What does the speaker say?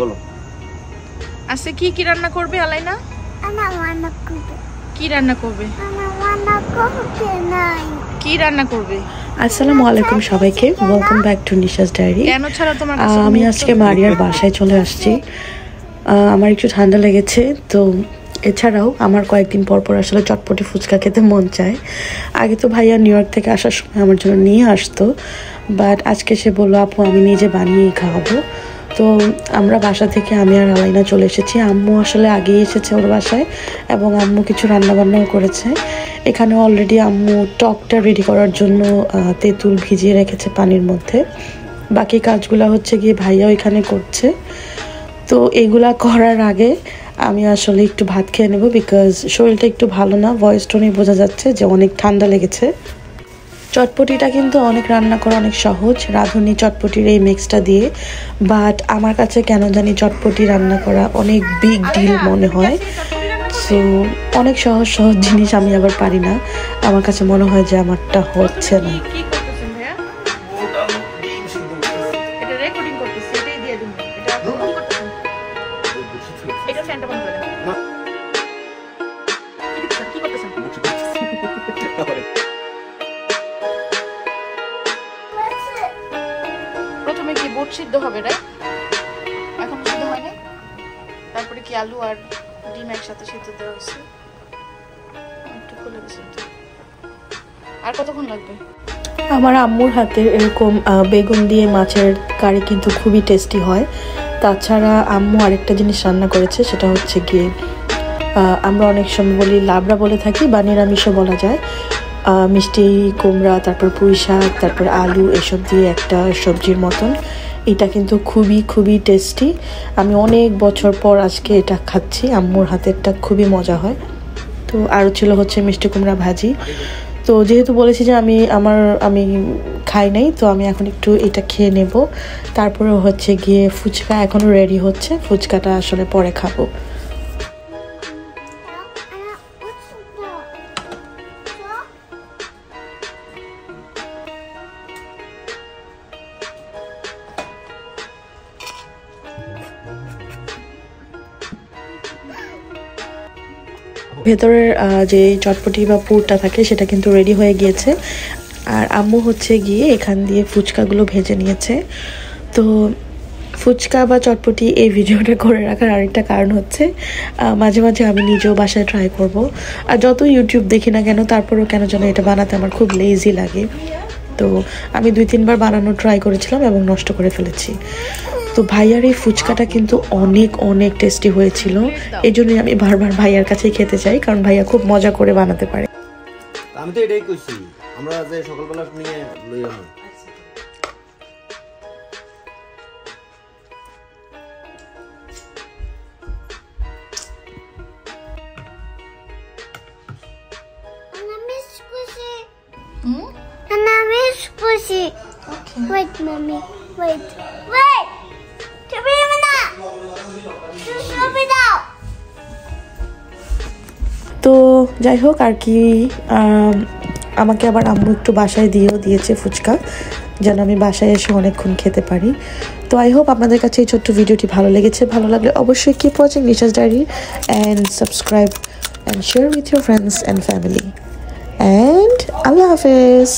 বলো আজকে কি রান্না করবে আলাইনা? কি রান্না করবে? কি রান্না করবে? আসসালামু আলাইকুম সবাইকে, welcome back to Nisha's diary. কেন ছাড়া তোমার কাছে আমি আজকে মারিয়ার বাসায় চলে আসছি। আমার একটু ঠান্ডা লেগেছে, তো এছাড়াও আমার কয়েকদিন পর পর আসলে চটপটি ফুচকা খেতে মন চায়। আগে তো ভাইয়া নিউ ইয়র্ক থেকে আসার সময় আমার জন্য নিয়ে আসতো, বাট আজকে সে বললো আপু আমি নিজে বানিয়েই খাওয়াবো। তো আমরা বাসা থেকে আমি আর আলাইনা চলে এসেছি। আম্মু আসলে আগেই এসেছে ওর বাসায় এবং আম্মু কিছু রান্নাবান্নাও করেছে। এখানে অলরেডি আম্মু টকটা রেডি করার জন্য তেঁতুল ভিজিয়ে রেখেছে পানির মধ্যে। বাকি কাজগুলো হচ্ছে গিয়ে ভাইয়াও এখানে করছে। তো এগুলা করার আগে আমি আসলে একটু ভাত খেয়ে নেব, বিকজ শরীরটা একটু ভালো না। ভয়েস টোনেই বোঝা যাচ্ছে যে অনেক ঠান্ডা লেগেছে। চটপটিটা কিন্তু অনেক রান্না করা অনেক সহজ, রাঁধুনি চটপটির এই মিক্সটা দিয়ে। বাট আমার কাছে কেন জানি চটপটি রান্না করা অনেক বিগ ডিল মনে হয়। সো অনেক সহজ সহজ জিনিস আমি আবার পারি না। আমার কাছে মনে হয় যে আমারটা হচ্ছে না। প্রথমে কি বুট সিদ্ধ হবে, রাইট? এখন সিদ্ধ হয়নি, তারপরে কি আলু আর ডিম একসাথে সিদ্ধ দেওয়া হচ্ছে। একটু খুলে দিচ্ছেন, আর কতক্ষণ লাগবে? আমার আম্মুর হাতের এরকম বেগুন দিয়ে মাছের কারি কিন্তু খুবই টেস্টি হয়। তাছাড়া আম্মু আরেকটা জিনিস রান্না করেছে, সেটা হচ্ছে গিয়ে আমরা অনেক সময় বলি লাবড়া বলে থাকি বা নিরামিষও বলা যায়। মিষ্টি কুমড়া, তারপর পুঁই শাক, তারপর আলু, এসব দিয়ে একটা সবজির মতন। এটা কিন্তু খুবই খুবই টেস্টি। আমি অনেক বছর পর আজকে এটা খাচ্ছি। আম্মুর হাতেরটা খুবই মজা হয়। তো আরও ছিল হচ্ছে মিষ্টি কুমড়া ভাজি। তো যেহেতু বলেছি যে আমি খাই নাই, তো আমি এখন একটু এটা খেয়ে নেব। তারপরে হচ্ছে গিয়ে ফুচকা এখনও রেডি হচ্ছে, ফুচকাটা আসলে পরে খাবো। ভেতরের যে চটপটি বা পুরটা থাকে সেটা কিন্তু রেডি হয়ে গিয়েছে। আর আম্মু হচ্ছে গিয়ে এখান দিয়ে ফুচকাগুলো ভেজে নিয়েছে। তো ফুচকা বা চটপটি এই ভিডিওটা করে রাখার আরেকটা কারণ হচ্ছে মাঝে মাঝে আমি নিজেও বাসায় ট্রাই করব। আর যত ইউটিউব দেখি না কেন, তারপরেও কেন যেন এটা বানাতে আমার খুব লেজি লাগে। তো আমি 2-3 বার বানানোর ট্রাই করেছিলাম এবং নষ্ট করে ফেলেছি। তো ভাইয়ার এই ফুচকাটা কিন্তু অনেক অনেক টেস্টি হয়েছিল। এই জন্যই আমি বারবার ভাইয়ার কাছেই খেতে চাই, কারণ ভাইয়া খুব মজা করে বানাতে পারে। আমি তো এটাই কইছি, আমরা যে সকালবেলা নিয়ে লই আনো। Wait, mommy. Wait. তো যাই হোক আর কি, আমাকে আবার আম্মু একটু বাসায় দিয়েছে ফুচকা, যেন আমি বাসায় এসে অনেকক্ষণ খেতে পারি। তো আই হোপ আপনাদের কাছে এই ছোট্ট ভিডিওটি ভালো লেগেছে। ভালো লাগলে অবশ্যই keep watching Nisha's diary and subscribe and share with your friends and family. And আল্লাহ হাফেজ।